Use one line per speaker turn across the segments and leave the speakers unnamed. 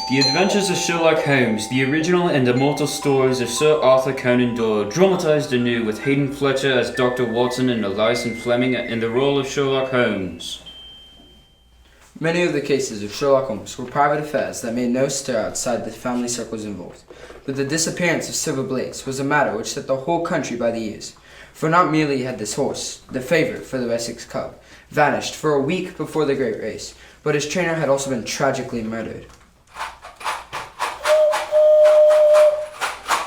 The Adventures of Sherlock Holmes, the original and immortal stories of Sir Arthur Conan Doyle, dramatized anew with Hayden Fletcher as Dr. Watson and Elias Fleming in the role of Sherlock Holmes.
Many of the cases of Sherlock Holmes were private affairs that made no stir outside the family circles involved. But the disappearance of Silver Blaze was a matter which set the whole country by the ears. For not merely had this horse, the favorite for the Essex Cup, vanished for a week before the great race, but his trainer had also been tragically murdered.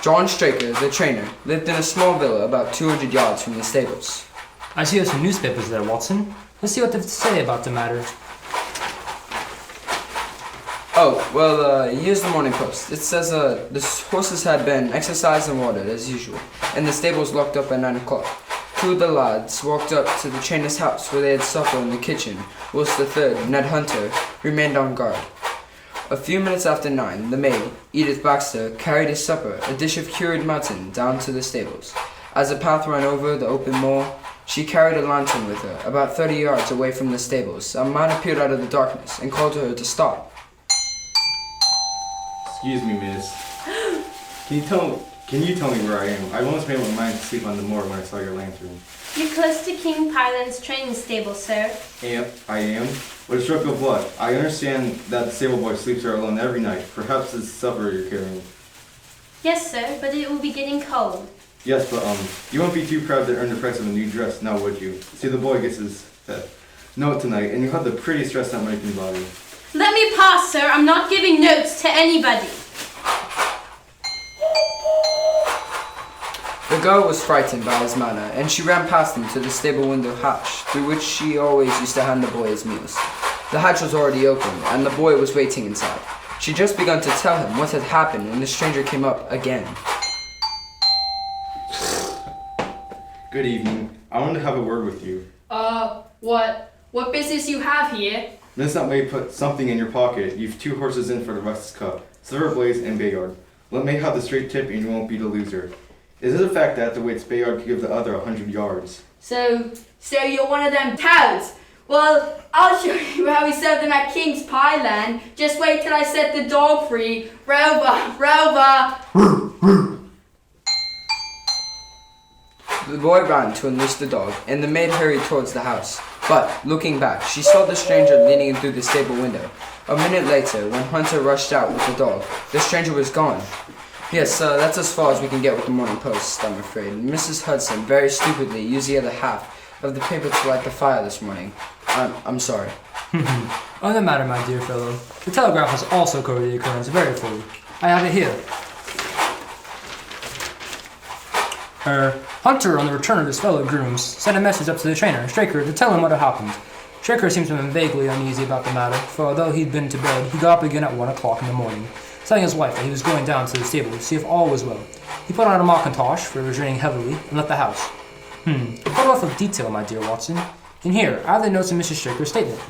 John STRAKER, the trainer, lived in a small villa about 200 yards from the stables.
I see there's some newspapers there, Watson. Let's see what they have to say about the matter.
Oh, well, here's the Morning Post. It says the horses had been exercised and watered as usual, and the stables locked up at 9 o'clock. Two of the lads walked up to the trainer's house where they had supper in the kitchen, whilst the third, Ned Hunter, remained on guard. A few minutes after 9, the maid, Edith Baxter, carried his supper, a dish of cured mutton, down to the stables. As the path ran over the open moor, she carried a lantern with her. About 30 yards away from the stables, a man appeared out of the darkness and called to her to stop.
Excuse me, miss. Can you tell me where I am? I once made my mind to sleep on the moor when I saw your lantern.
You're close to King Pyland's training stable, sir.
Yep, I am. What a stroke of luck. I understand that the stable boy sleeps there alone every night. Perhaps it's supper you're carrying.
Yes, sir, but it will be getting cold.
Yes, but you won't be too proud to earn the price of a new dress, now would you? See, the boy gets his note tonight, and you have the prettiest dress that might be body.
Let me pass, sir. I'm not giving notes to anybody.
The girl was frightened by his manner, and she ran past him to the stable window hatch, through which she always used to hand the boy his meals. The hatch was already open, and the boy was waiting inside. She just begun to tell him what had happened when the stranger came up again.
Good evening. I wanted to have a word with you.
What business you have here?
Miss that May put something in your pocket. You've 2 horses in for the West's Cup, Silver Blaze and Bayard. Let May have the straight tip and you won't be the loser. Is it a fact that the weights Bayard could give the other 100 yards?
So you're one of them touts? Well, I'll show you how we serve them at King's Pyland. Just wait till I set the dog free. Rover!
The boy ran to unleash the dog, and the maid hurried towards the house. But, looking back, she saw the stranger leaning in through the stable window. A minute later, when Hunter rushed out with the dog, the stranger was gone. Yes, that's as far as we can get with the Morning Post, I'm afraid. Mrs. Hudson very stupidly used the other half of the paper to light the fire this morning. I'm sorry.
On the matter, my dear fellow, the telegraph has also covered the occurrence very fully. I have it here. Hunter, on the return of his fellow grooms, sent a message up to the trainer, STRAKER, to tell him what had happened. STRAKER seems to have been vaguely uneasy about the matter, for although he'd been to bed, he got up again at 1 o'clock in the morning, telling his wife that he was going down to the stable to see if all was well. He put on a mackintosh, for it was raining heavily, and left the house. What wealth of detail, my dear Watson. And here, I have the notes of Mrs. STRAKER's statement.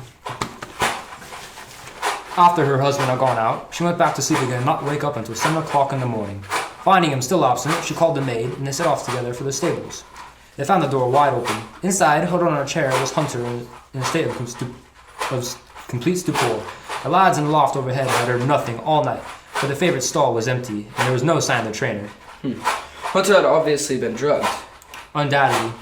After her husband had gone out, she went back to sleep again and not wake up until 7 o'clock in the morning. Finding him still absent, she called the maid, and they set off together for the stables. They found the door wide open. Inside, huddled on a chair, was Hunter in a state of complete stupor. The lads in the loft overhead had heard nothing all night, for the favorite stall was empty, and there was no sign of the trainer.
Hunter had obviously been drugged.
Undoubtedly.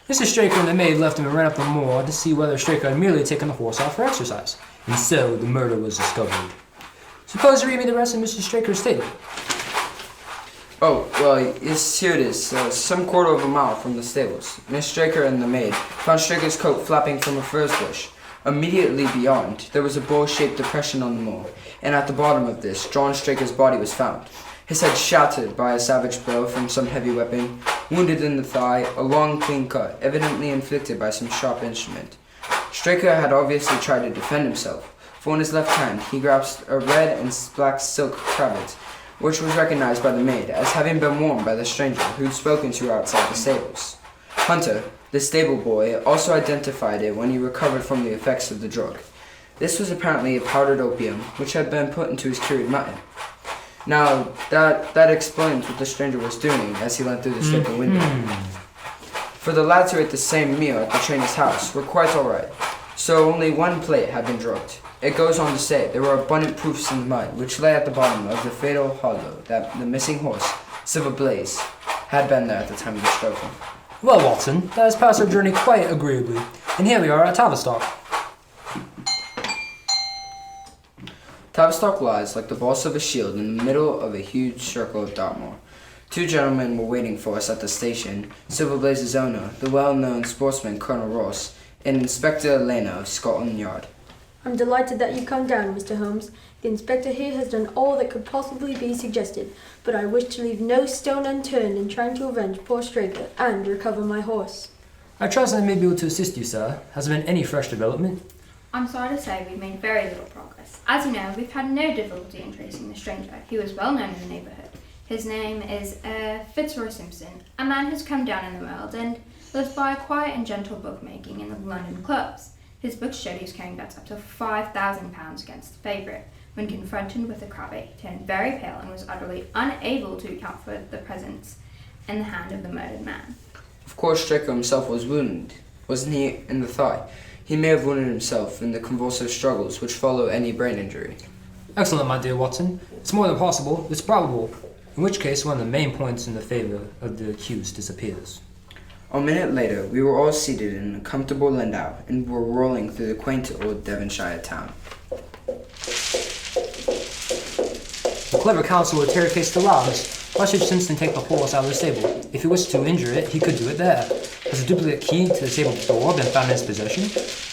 Mrs. STRAKER and the maid left him and ran up the moor to see whether STRAKER had merely taken the horse out for exercise. And so the murder was discovered. Suppose you read me the rest of Mrs. STRAKER's statement.
Oh, well, yes, here it is. Some quarter of a mile from the stables. Miss STRAKER and the maid found STRAKER's coat flapping from a furze bush. Immediately beyond, there was a bowl-shaped depression on the moor, and at the bottom of this, John STRAKER's body was found. His head shattered by a savage blow from some heavy weapon, wounded in the thigh, a long clean cut, evidently inflicted by some sharp instrument. STRAKER had obviously tried to defend himself, for in his left hand he grasped a red and black silk cravat, which was recognized by the maid as having been worn by the stranger who'd spoken to her outside the stables. Hunter, the stable boy, also identified it when he recovered from the effects of the drug. This was apparently a powdered opium, which had been put into his cured mutton. Now, that explains what the stranger was doing as he leant through the stable window. For the lads who ate the same meal at the trainer's house were quite alright, so only one plate had been drugged. It goes on to say there were abundant proofs in the mud which lay at the bottom of the fatal hollow that the missing horse, Silver Blaze, had been there at the time of the struggle.
Well, Watson, that has passed our journey quite agreeably, and here we are at Tavistock.
Tavistock lies like the boss of a shield in the middle of a huge circle of Dartmoor. Two gentlemen were waiting for us at the station, Silver Blaze's owner, the well-known sportsman Colonel Ross, and Inspector Elena of Scotland Yard.
I'm delighted that you've come down, Mr. Holmes. The inspector here has done all that could possibly be suggested, but I wish to leave no stone unturned in trying to avenge poor Straker and recover my horse.
I trust I may be able to assist you, sir. Has there been any fresh development?
I'm sorry to say we've made very little progress. As you know, we've had no difficulty in tracing the stranger. He was well known in the neighbourhood. His name is Fitzroy Simpson, a man who's come down in the world and lives by a quiet and gentle bookmaking in the London clubs. His books showed he was carrying bets up to £5,000 against the favourite. When confronted with a cravat, he turned very pale and was utterly unable to account for the presence in the hand of the murdered man.
Of course, Straker himself was wounded, wasn't he, in the thigh? He may have wounded himself in the convulsive struggles which follow any brain injury.
Excellent, my dear Watson. It's more than possible, it's probable, in which case one of the main points in the favour of the accused disappears.
A minute later, we were all seated in a comfortable landau and were rolling through the quaint old Devonshire town.
The clever counsel would tear a case to robbers. Why should Simpson take the horse out of the stable? If he wished to injure it, he could do it there. Has a duplicate key to the stable door been found in his possession?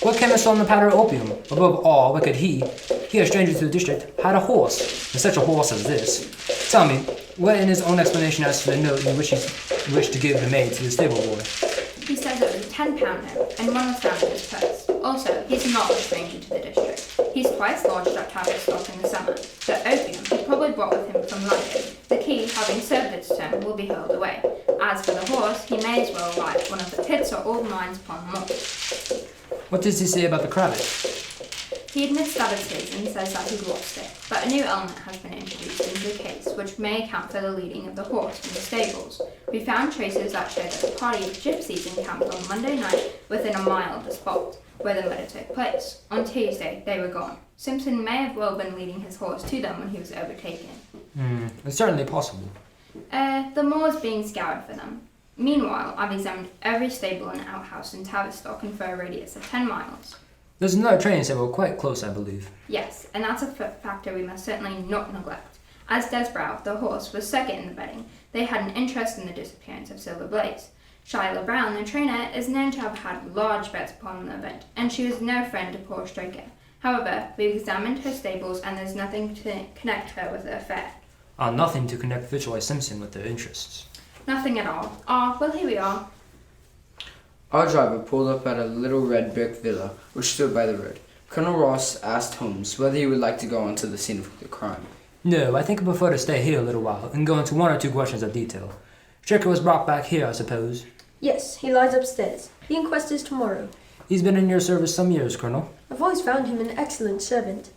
What chemist on the powder of opium? Above all, what could he, a stranger to the district, had a horse, and such a horse as this? Tell me, what in his own explanation as to the note in which he wished to give the maid to the stable boy?
He says it was a £10 note, and one was found in his purse. Also, he's not a stranger to the district. He's twice lodged at Tavistock in the summer. The opium he probably brought with him from London. The key, having served its term, will be hurled away. As for the horse, he may as well lie at one of the pits or old mines upon the moor.
What does he say about the cravat?
He admits that it's his and says that he lost it, but a new element has been introduced into the case which may account for the leading of the horse from the stables. We found traces that show that a party of gypsies encamped on Monday night within a mile of the spot where the murder took place. On Tuesday, they were gone. Simpson may have well been leading his horse to them when he was overtaken.
It's certainly possible.
The moor is being scoured for them. Meanwhile, I've examined every stable and outhouse in Tavistock and for a radius of 10 miles.
There's another training stable quite close, I believe.
Yes, and that's a factor we must certainly not neglect. As Desbrow, the horse, was second in the betting, they had an interest in the disappearance of Silver Blaze. SHILOH Brown, the trainer, is known to have had large bets upon the event, and she was no friend to poor Straker. However, we've examined her stables and there's nothing to connect her with the affair.
Nothing to connect Fitzroy Simpson with their interests.
Nothing at all. Well, here we are.
Our driver pulled up at a little red brick villa which stood by the road. Colonel Ross asked Holmes whether he would like to go on to the scene of the crime.
No, I think I prefer to stay here a little while and go into one or two questions of detail. Straker was brought back here, I suppose.
Yes, he lies upstairs. The inquest is tomorrow.
He's been in your service some years, Colonel.
I've always found him an excellent servant.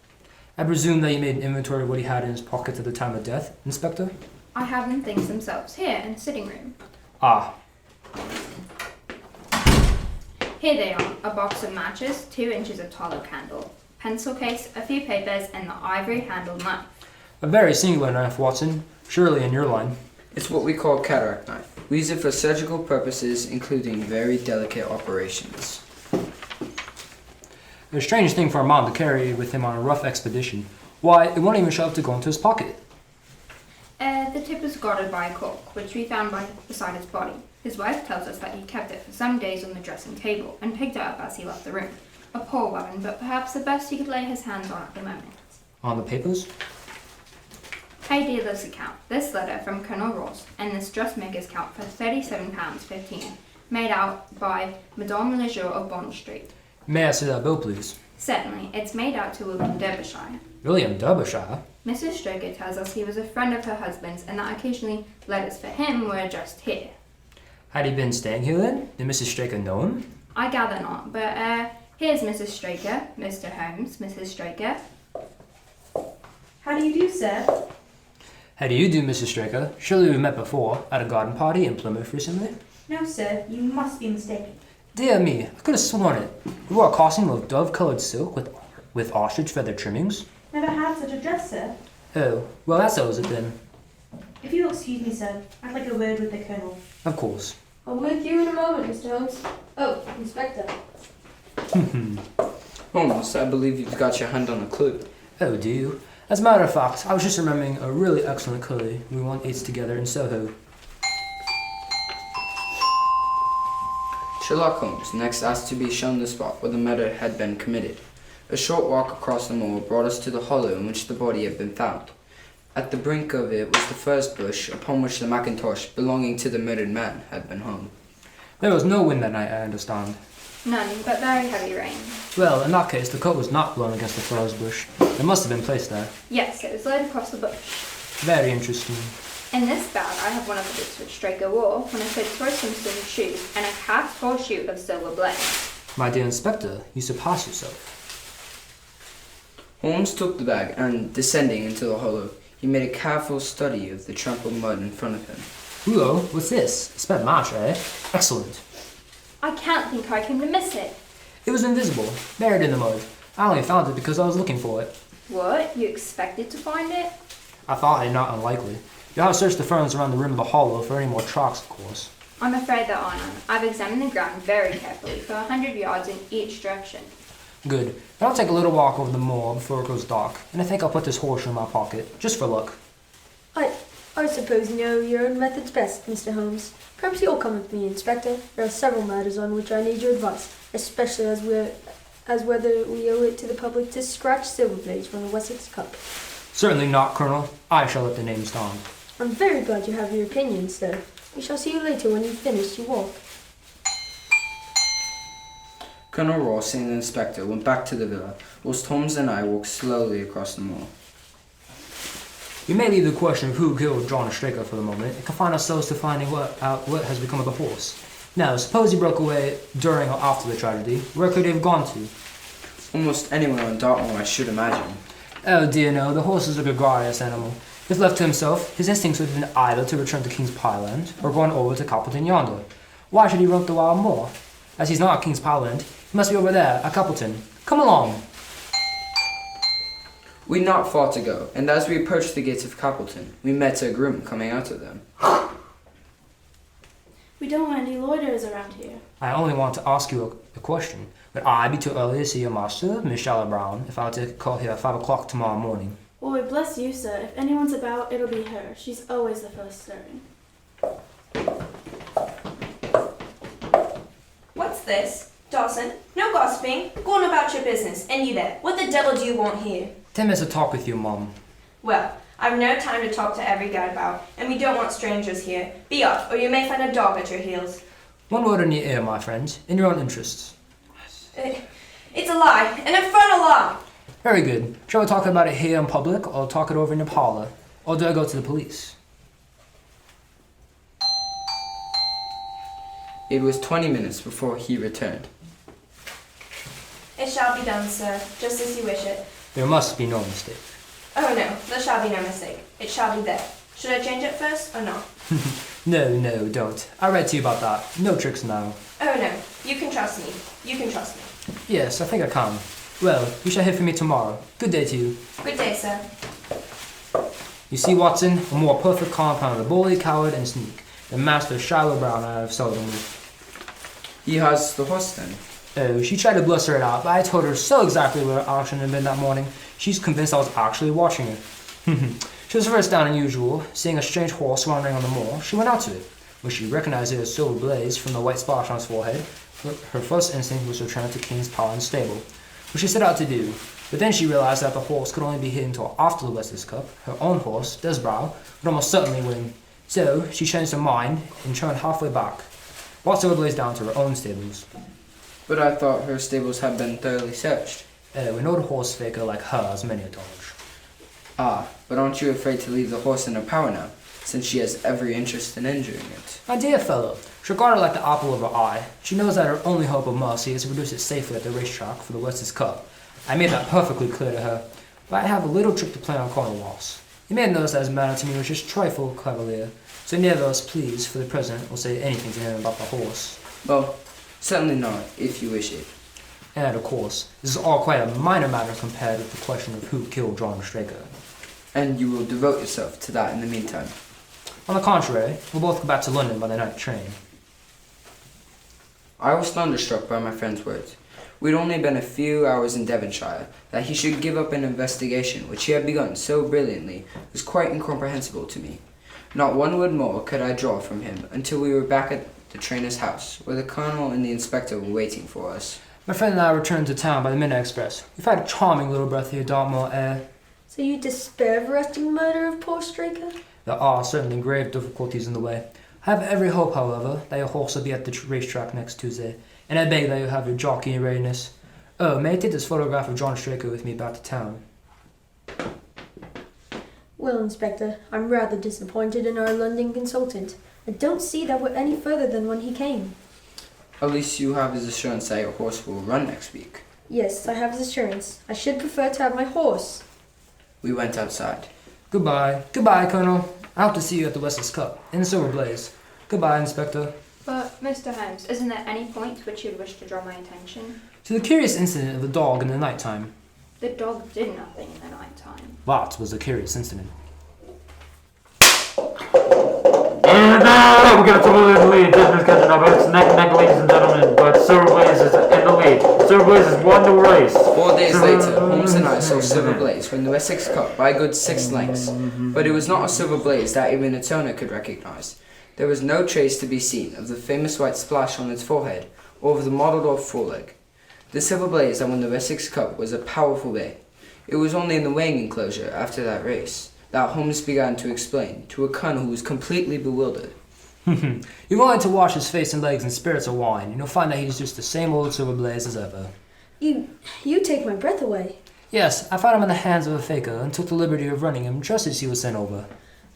I presume that you made an inventory of what he had in his pocket at the time of death, Inspector?
I have them things themselves here in the sitting room.
Ah.
Here they are, a box of matches, 2 inches of tallow candle, pencil case, a few papers, and the ivory-handled knife.
A very singular knife, Watson. Surely in your line.
It's what we call cataract knife. We use it for surgical purposes, including very delicate operations.
A strange thing for a man to carry with him on a rough expedition. Why, it won't even show up to go into his pocket.
The tip was guarded by a cork, which we found beside his body. His wife tells us that he kept it for some days on the dressing table and picked it up as he left the room. A poor weapon, but perhaps the best he could lay his hands on at the moment.
On the papers?
Pay dealer's account. This letter from Colonel Ross and this dressmaker's account for £37.15, made out by Madame Lejour of Bond Street.
May I see that bill, please?
Certainly. It's made out to William Derbyshire.
William Derbyshire?
Mrs. Straker tells us he was a friend of her husband's and that occasionally letters for him were addressed here.
Had he been staying here then? Did Mrs. Straker know him?
I gather not, but here's Mrs. Straker, Mr. Holmes, Mrs. Straker.
How do you do, sir?
How do you do, Mrs. Straker? Surely we met before, at a garden party in Plymouth recently?
No, sir. You must be mistaken.
Dear me, I could have sworn it. You wore a costume of dove-colored silk with with ostrich feather trimmings.
Never had such a dress, sir.
Oh, well that settles it then.
If you'll excuse me, sir, I'd like a word with the Colonel.
Of course.
I'm with you in a moment, Mr. Holmes. Oh, Inspector.
Holmes, I believe you've got your hand on a clue.
Oh, do you? As a matter of fact, I was just remembering a really excellent curry we once ate together in Soho.
Sherlock Holmes next asked to be shown the spot where the murder had been committed. A short walk across the moor brought us to the hollow in which the body had been found. At the brink of it was the first bush upon which the mackintosh belonging to the murdered man had been hung.
There was no wind that night, I understand.
None, but very heavy rain.
Well, in that case, the coat was not blown against the furze bush. It must have been placed there.
Yes, it was laid across the bush.
Very interesting.
In this bag, I have one of the boots which STRAKER wore when I played Troy Simpson's shoes and a cast horseshoe of silver blades.
My dear Inspector, you surpass yourself.
Holmes took the bag and, descending into the hollow, he made a careful study of the trampled mud in front of him.
Hello, what's this? Spent match, eh? Excellent.
I can't think how I came to miss it.
It was invisible, buried in the mud. I only found it because I was looking for it.
What? You expected to find it?
I thought it not unlikely. You'll have to search the ferns around the rim of the hollow for any more tracks, of course.
I'm afraid there are none. I've examined the ground very carefully for 100 yards in each direction.
Good. Then I'll take a little walk over the moor before it goes dark, and I think I'll put this horseshoe in my pocket, just for luck.
I suppose you know your own methods best, Mr. Holmes. Perhaps you'll come with me, Inspector. There are several matters on which I need your advice, especially as whether we owe it to the public to scratch silver blades from the Wessex Cup.
Certainly not, Colonel. I shall let the name stand.
I'm very glad you have your opinion, sir. We shall see you later when you've finished your walk.
Colonel Ross and the inspector went back to the villa, whilst Holmes and I walked slowly across the moor.
We may leave the question of who killed John STRAKER for the moment and confine ourselves to finding out what has become of the horse. Now, suppose he broke away during or after the tragedy. Where could he have gone to?
Almost anywhere on Dartmoor, I should imagine.
Oh dear no, the horse is a gregarious animal. If left to himself, his instincts would have been either to return to King's Pyland or gone over to Capleton yonder. Why should he roam the wild moor? As he's not at King's Pyland, he must be over there at Capleton. Come along!
We'd not far to go, and as we approached the gates of Capleton, we met a groom coming out of them.
We don't want any loiterers around here.
I only want to ask you a question. Would I be too early to see your master, Miss Charlotte Brown, if I were to call here at 5 o'clock tomorrow morning?
Well, bless you, sir. If anyone's about, it'll be her. She's always the first stirring.
What's this? Dawson, no gossiping. Go on about your business. And you there, what the devil do you want here?
10 minutes to talk with you, Mum.
Well, I've no time to talk to every guy about, and we don't want strangers here. Be off, or you may find a dog at your heels.
One word in your ear, my friend, in your own interests.
It's a lie, an infernal lie!
Very good. Shall we talk about it here in public, or talk it over in your parlor? Or do I go to the police?
It was 20 minutes before he returned.
It shall be done, sir, just as you wish it.
There must be no mistake.
Oh no, there shall be no mistake. It shall be there. Should I change it first, or not?
No, don't. I read to you about that. No tricks now.
Oh no, you can trust me. You can trust me.
Yes, I think I can. Well, you shall hear from me tomorrow. Good day to you.
Good day, sir.
You see, Watson, a more perfect compound of bully, coward, and sneak than Master Shiloh Brown I have seldom with.
He has the horse then?
Oh, she tried to bluster it out, but I told her so exactly where our action had been that morning, she's convinced I was actually watching her. She was first down than usual. Seeing a strange horse wandering on the moor, she went out to it. When she recognized it as Silver Blaze from the white splash on his forehead, her first instinct was to return to King's Pyland stable, which she set out to do. But then she realized that the horse could only be hidden until after the Wessex Cup. Her own horse, Desbrow, would almost certainly win. So she changed her mind and turned halfway back, brought Silver Blaze down to her own stables.
But I thought her stables had been thoroughly searched.
An old horse faker like her has many a dodge.
Ah, but aren't you afraid to leave the horse in her power now, since she has every interest in injuring it?
My dear fellow, she regarded it like the apple of her eye. She knows that her only hope of mercy is to produce it safely at the racetrack for the Wessex Cup. I made that perfectly clear to her, but I have a little trick to play on Colonel Ross. You may have noticed that his manner to me was just trifle cavalier, so neither of us, please, for the present, will say anything to him about the horse.
Well, certainly not, if you wish it.
And, of course, this is all quite a minor matter compared with the question of who killed John STRAKER.
And you will devote yourself to that in the meantime?
On the contrary, we'll both go back to London by the night train.
I was thunderstruck by my friend's words. We'd only been a few hours in Devonshire. That he should give up an investigation which he had begun so brilliantly was quite incomprehensible to me. Not one word more could I draw from him until we were back at the trainer's house, where the colonel and the inspector were waiting for us.
My friend and I returned to town by the midnight express. We've had a charming little breath of Dartmoor air.
So you despair of arresting the murder of poor STRAKER?
There are certainly grave difficulties in the way. I have every hope, however, that your horse will be at the racetrack next Tuesday, and I beg that you have your jockey in readiness. Oh, may I take this photograph of John STRAKER with me back to town?
Well, Inspector, I'm rather disappointed in our London consultant. I don't see that we're any further than when he came.
At least you have his assurance that your horse will run next week.
Yes, I have his assurance. I should prefer to have my horse.
We went outside.
Goodbye. Goodbye, Colonel. I hope to see you at the Wessex Cup, in the Silver Blaze. Goodbye, Inspector.
But, Mr. Holmes, isn't there any point to which you'd wish to draw my attention?
To the curious incident of the dog in the night time.
The dog did nothing in the night time.
That was a curious incident.
And now we're going to totally the lead. Gentlemen's catching up. It's neck and neck, ladies and gentlemen. But Silver Blaze is in the lead. Silver Blaze has won the race.
4 days later, Holmes and I saw Silver Blaze win the Wessex Cup by a good 6 lengths. But it was not a Silver Blaze that even its owner could recognize. There was no trace to be seen of the famous white splash on its forehead or of the Molitor foreleg. The Silver Blaze that won the Wessex Cup was a powerful bay. It was only in the weighing enclosure after that race that Holmes began to explain to a colonel who was completely bewildered.
You've only to wash his face and legs in spirits of wine, and you'll find that he's just the same old Silver Blaze as ever.
You take my breath away.
Yes, I found him in the hands of a faker and took the liberty of running him just as he was sent over.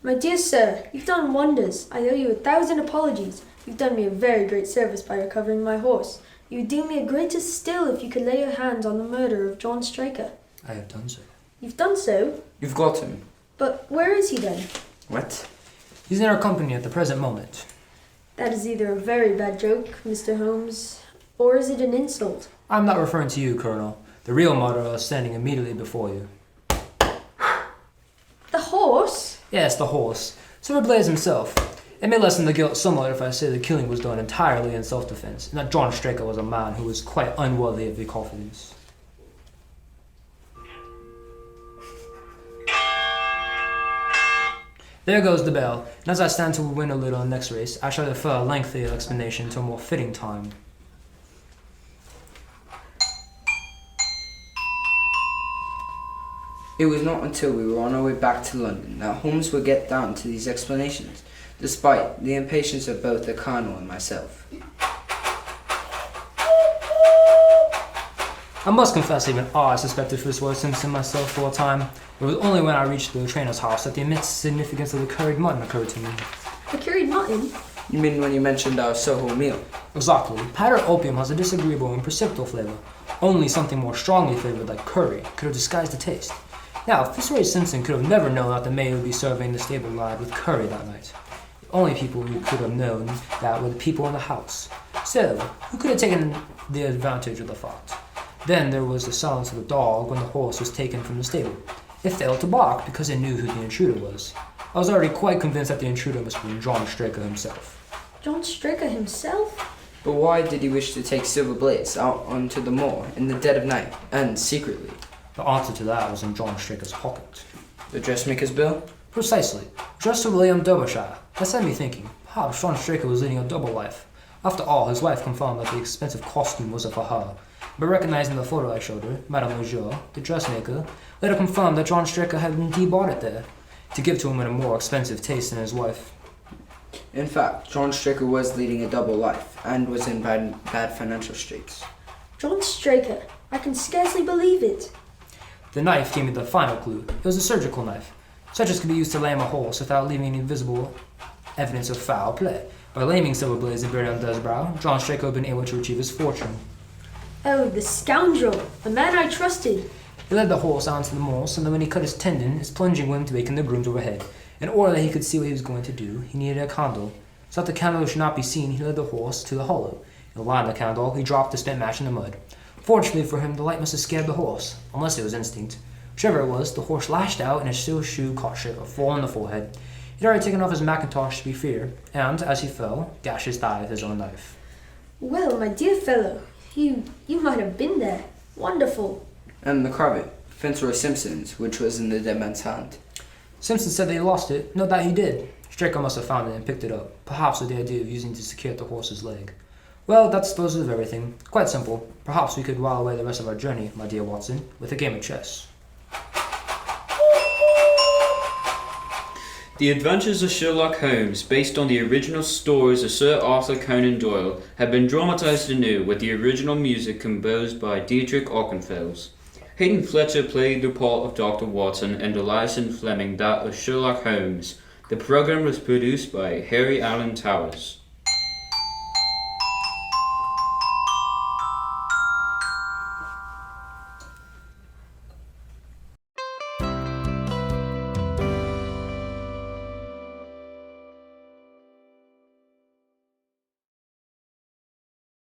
My dear sir, you've done wonders. I owe you 1,000 apologies. You've done me a very great service by recovering my horse. You would do me a greater still if you could lay your hands on the murder of John STRAKER.
I have done so.
You've done so?
You've got him.
But where is he then?
What?
He's in our company at the present moment.
That is either a very bad joke, Mr. Holmes, or is it an insult?
I'm not referring to you, Colonel. The real murderer is standing immediately before you.
The horse?
Yes, the horse. Silver Blaze himself. It may lessen the guilt somewhat if I say the killing was done entirely in self-defense, and that John STRAKER was a man who was quite unworthy of your confidence. There goes the bell, and as I stand to win a little in the next race, I shall defer a lengthier explanation to a more fitting time.
It was not until we were on our way back to London that Holmes would get down to these explanations, despite the impatience of both the colonel and myself.
I must confess even I suspected Fitzroy Simpson myself for a time. It was only when I reached the trainer's house that the immense significance of the curried mutton occurred to me.
The curried mutton?
You mean when you mentioned our Soho meal?
Exactly. Powdered opium has a disagreeable and perceptible flavor. Only something more strongly flavored like curry could have disguised the taste. Now, Fitzroy Simpson could have never known that the maid would be serving the stable lad with curry that night. The only people who could have known that were the people in the house. So, who could have taken the advantage of the fact? Then there was the silence of the dog when the horse was taken from the stable. It failed to bark because it knew who the intruder was. I was already quite convinced that the intruder must be John STRAKER himself.
John STRAKER himself?
But why did he wish to take Silver Blaze out onto the moor in the dead of night, and secretly?
The answer to that was in John STRAKER's pocket.
The dressmaker's bill?
Precisely. Just to William Derbyshire. That set me thinking. Perhaps John STRAKER was leading a double life. After all, his wife confirmed that the expensive costume wasn't for her. But recognizing the photo I showed her, Madame Lejeune, the dressmaker, let her confirm that John STRAKER had indeed bought it there, to give to him in a more expensive taste than his wife.
In fact, John STRAKER was leading a double life, and was in bad financial straits.
John STRAKER? I can scarcely believe it.
The knife gave me the final clue. It was a surgical knife, such as could be used to lame a horse without leaving any visible evidence of foul play. By laming Silver Blaze and Burial Death's brow, John STRAKER had been able to achieve his fortune.
Oh, the scoundrel! The man I trusted!
He led the horse out into the moor, so that when he cut his tendon, his plunging wind to waken the grooms overhead. In order that he could see what he was going to do, he needed a candle. So that the candle should not be seen, he led the horse to the hollow. In line the candle, he dropped the spent match in the mud. Fortunately for him, the light must have scared the horse, unless it was instinct. Whichever it was, the horse lashed out and his steel shoe caught Stricker full in the forehead. He'd already taken off his mackintosh to be feared, and, as he fell, gashed his thigh with his own knife.
Well, my dear fellow, you might have been there. Wonderful.
And the cravat, Fitzroy Simpson's, which was in the dead man's hand.
Simpson said that he lost it. Note that he did. Stricker must have found it and picked it up, perhaps with the idea of using it to secure the horse's leg. Well, that disposes of everything. Quite simple. Perhaps we could while away the rest of our journey, my dear Watson, with a game of chess.
The Adventures of Sherlock Holmes, based on the original stories of Sir Arthur Conan Doyle, have been dramatized anew with the original music composed by Dietrich Ockenfels. Hayden Fletcher played the part of Dr. Watson and Elias and Fleming that of Sherlock Holmes. The program was produced by Harry Allen Towers.